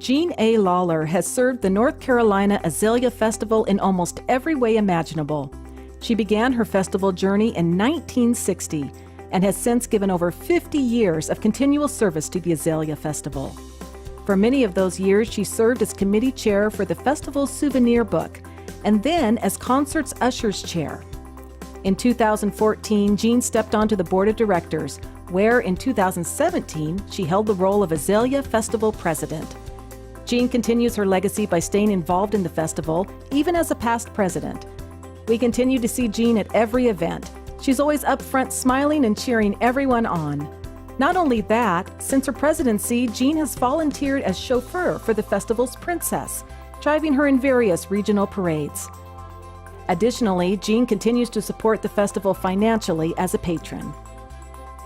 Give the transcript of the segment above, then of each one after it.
Jean A. Lawler has served the North Carolina Azalea Festival in almost every way imaginable. She began her festival journey in 1960 and has since given over 50 years of continual service to the Azalea Festival. For many of those years, she served as committee chair for the festival's souvenir book, and then as concerts ushers chair. In 2014, Jean stepped onto the board of directors, where in 2017, she held the role of Azalea Festival president. Jean continues her legacy by staying involved in the festival, even as a past president. We continue to see Jean at every event. She's always up front smiling and cheering everyone on. Not only that, since her presidency, Jean has volunteered as chauffeur for the festival's princess, driving her in various regional parades. Additionally, Jean continues to support the festival financially as a patron.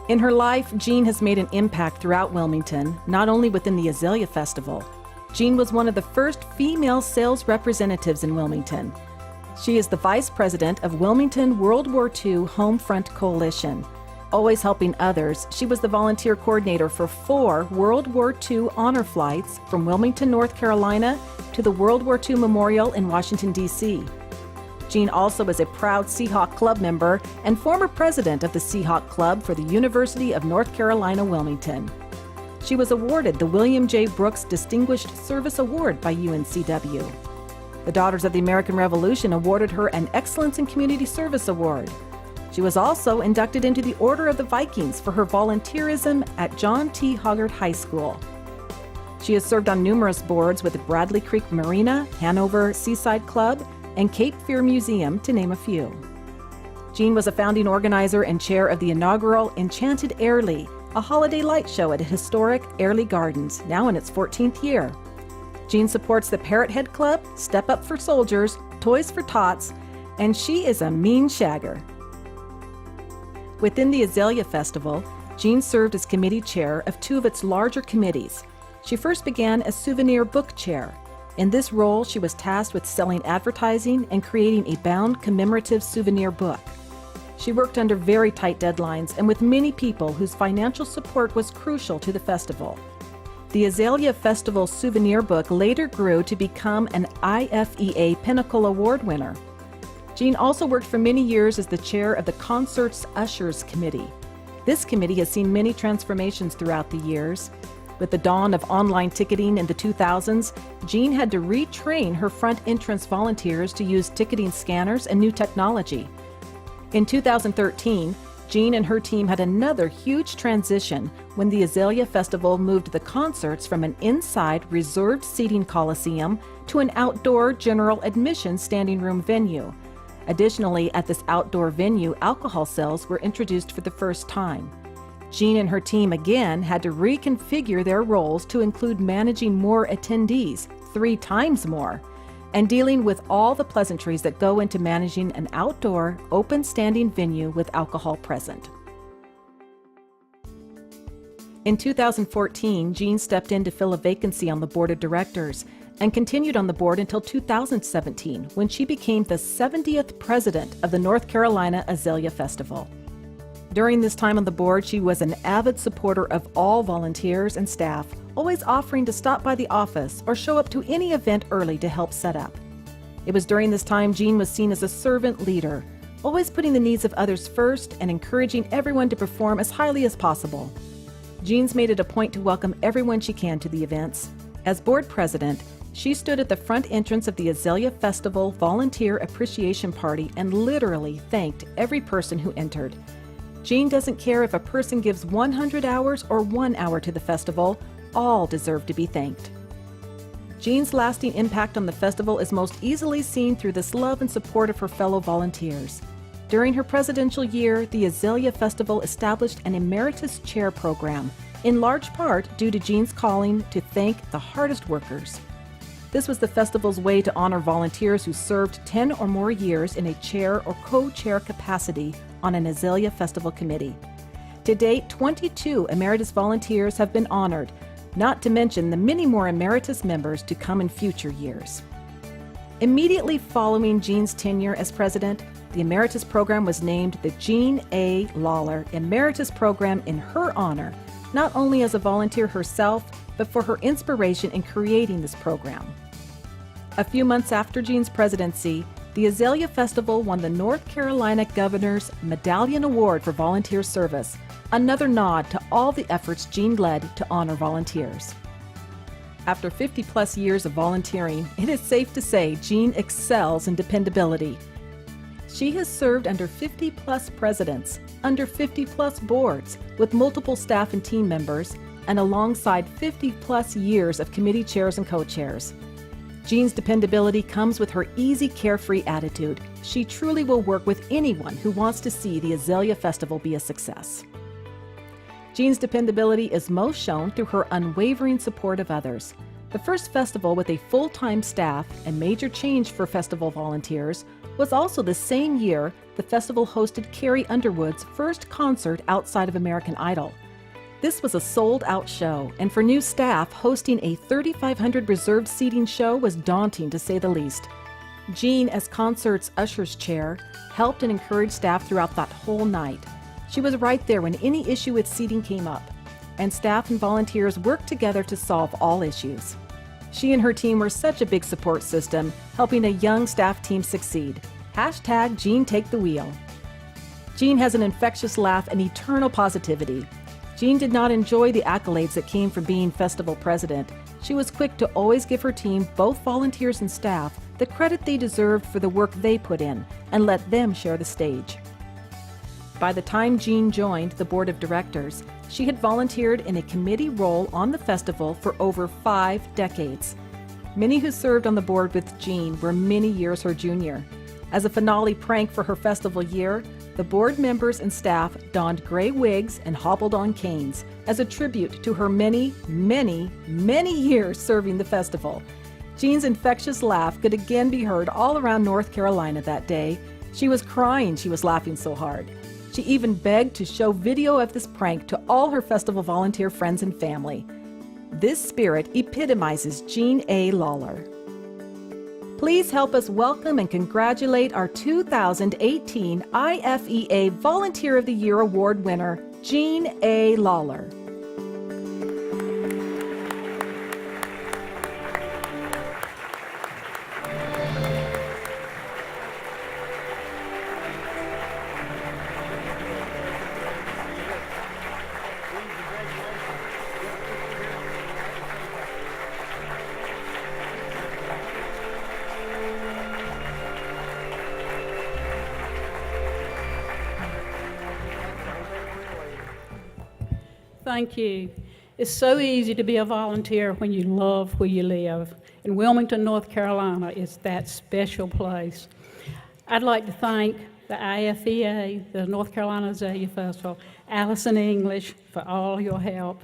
In her life, Jean has made an impact throughout Wilmington, not only within the Azalea Festival. Jean was one of the first female sales representatives in Wilmington. She is the vice president of Wilmington World War II Homefront Coalition. Always helping others, she was the volunteer coordinator for 4 World War II honor flights from Wilmington, North Carolina to the World War II Memorial in Washington, D.C. Jean also is a proud Seahawk Club member and former president of the Seahawk Club for the University of North Carolina, Wilmington. She was awarded the William J. Brooks Distinguished Service Award by UNCW. The Daughters of the American Revolution awarded her an Excellence in Community Service Award. She was also inducted into the Order of the Vikings for her volunteerism at John T. Hoggart High School. She has served on numerous boards with the Bradley Creek Marina, Hanover Seaside Club, and Cape Fear Museum, to name a few. Jean was a founding organizer and chair of the inaugural Enchanted Airlie, a holiday light show at historic Airlie Gardens, now in its 14th year. Jean supports the Parrot Head Club, Step Up for Soldiers, Toys for Tots, and she is a mean shagger. Within the Azalea Festival, Jean served as committee chair of 2 of its larger committees. She first began as souvenir book chair. In this role, she was tasked with selling advertising and creating a bound commemorative souvenir book. She worked under very tight deadlines and with many people whose financial support was crucial to the festival. The Azalea Festival souvenir book later grew to become an IFEA Pinnacle Award winner. Jean also worked for many years as the chair of the Concerts Ushers Committee. This committee has seen many transformations throughout the years. With the dawn of online ticketing in the 2000s, Jean had to retrain her front entrance volunteers to use ticketing scanners and new technology. In 2013, Jean and her team had another huge transition when the Azalea Festival moved the concerts from an inside reserved seating coliseum to an outdoor general admission standing room venue. Additionally, at this outdoor venue, alcohol sales were introduced for the first time. Jean and her team again had to reconfigure their roles to include managing more attendees, 3 times more, and dealing with all the pleasantries that go into managing an outdoor, open standing venue with alcohol present. In 2014, Jean stepped in to fill a vacancy on the board of directors and continued on the board until 2017, when she became the 70th president of the North Carolina Azalea Festival. During this time on the board, she was an avid supporter of all volunteers and staff, always offering to stop by the office or show up to any event early to help set up. It was during this time Jean was seen as a servant leader, always putting the needs of others first and encouraging everyone to perform as highly as possible. Jean's made it a point to welcome everyone she can to the events. As board president, she stood at the front entrance of the Azalea Festival Volunteer Appreciation Party and literally thanked every person who entered. Jean doesn't care if a person gives 100 hours or 1 hour to the festival, all deserve to be thanked. Jean's lasting impact on the festival is most easily seen through this love and support of her fellow volunteers. During her presidential year, the Azalea Festival established an emeritus chair program, in large part due to Jean's calling to thank the hardest workers. This was the festival's way to honor volunteers who served 10 or more years in a chair or co-chair capacity on an Azalea Festival committee. To date, 22 emeritus volunteers have been honored, not to mention the many more emeritus members to come in future years. Immediately following Jean's tenure as president, the Emeritus Program was named the Jean A. Lawler Emeritus Program in her honor, not only as a volunteer herself, but for her inspiration in creating this program. A few months after Jean's presidency, the Azalea Festival won the North Carolina Governor's Medallion Award for Volunteer Service, another nod to all the efforts Jean led to honor volunteers. After 50-plus years of volunteering, it is safe to say Jean excels in dependability. She has served under 50-plus presidents, under 50-plus boards, with multiple staff and team members, and alongside 50-plus years of committee chairs and co-chairs. Jean's dependability comes with her easy, carefree attitude. She truly will work with anyone who wants to see the Azalea Festival be a success. Jean's dependability is most shown through her unwavering support of others. The first festival with a full-time staff and major change for festival volunteers was also the same year the festival hosted Carrie Underwood's first concert outside of American Idol. This was a sold-out show, and for new staff, hosting a 3,500 reserved seating show was daunting to say the least. Jean, as concert's usher's chair, helped and encouraged staff throughout that whole night. She was right there when any issue with seating came up, and staff and volunteers worked together to solve all issues. She and her team were such a big support system, helping a young staff team succeed. Hashtag Jean Take the Wheel. Jean has an infectious laugh and eternal positivity. Jean did not enjoy the accolades that came from being festival president. She was quick to always give her team, both volunteers and staff, the credit they deserved for the work they put in, and let them share the stage. By the time Jean joined the board of directors, she had volunteered in a committee role on the festival for over 5 decades. Many who served on the board with Jean were many years her junior. As a finale prank for her festival year, the board members and staff donned gray wigs and hobbled on canes as a tribute to her many, many, many years serving the festival. Jean's infectious laugh could again be heard all around North Carolina that day. She was crying, she was laughing so hard. She even begged to show video of this prank to all her festival volunteer friends and family. This spirit epitomizes Jean A. Lawler. Please help us welcome and congratulate our 2018 IFEA Volunteer of the Year Award winner, Jean A. Lawler. Thank you. It's so easy to be a volunteer when you love where you live. And Wilmington, North Carolina is that special place. I'd like to thank the IFEA, the North Carolina Azalea Festival, Allison English for all your help.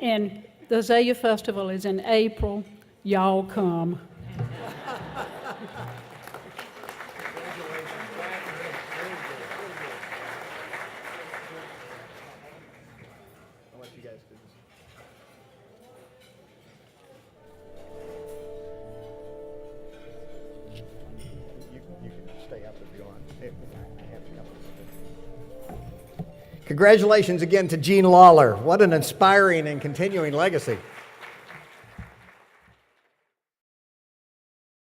And the Azalea Festival is in April. Y'all come. Congratulations again to Jean Lawler. What an inspiring and continuing legacy.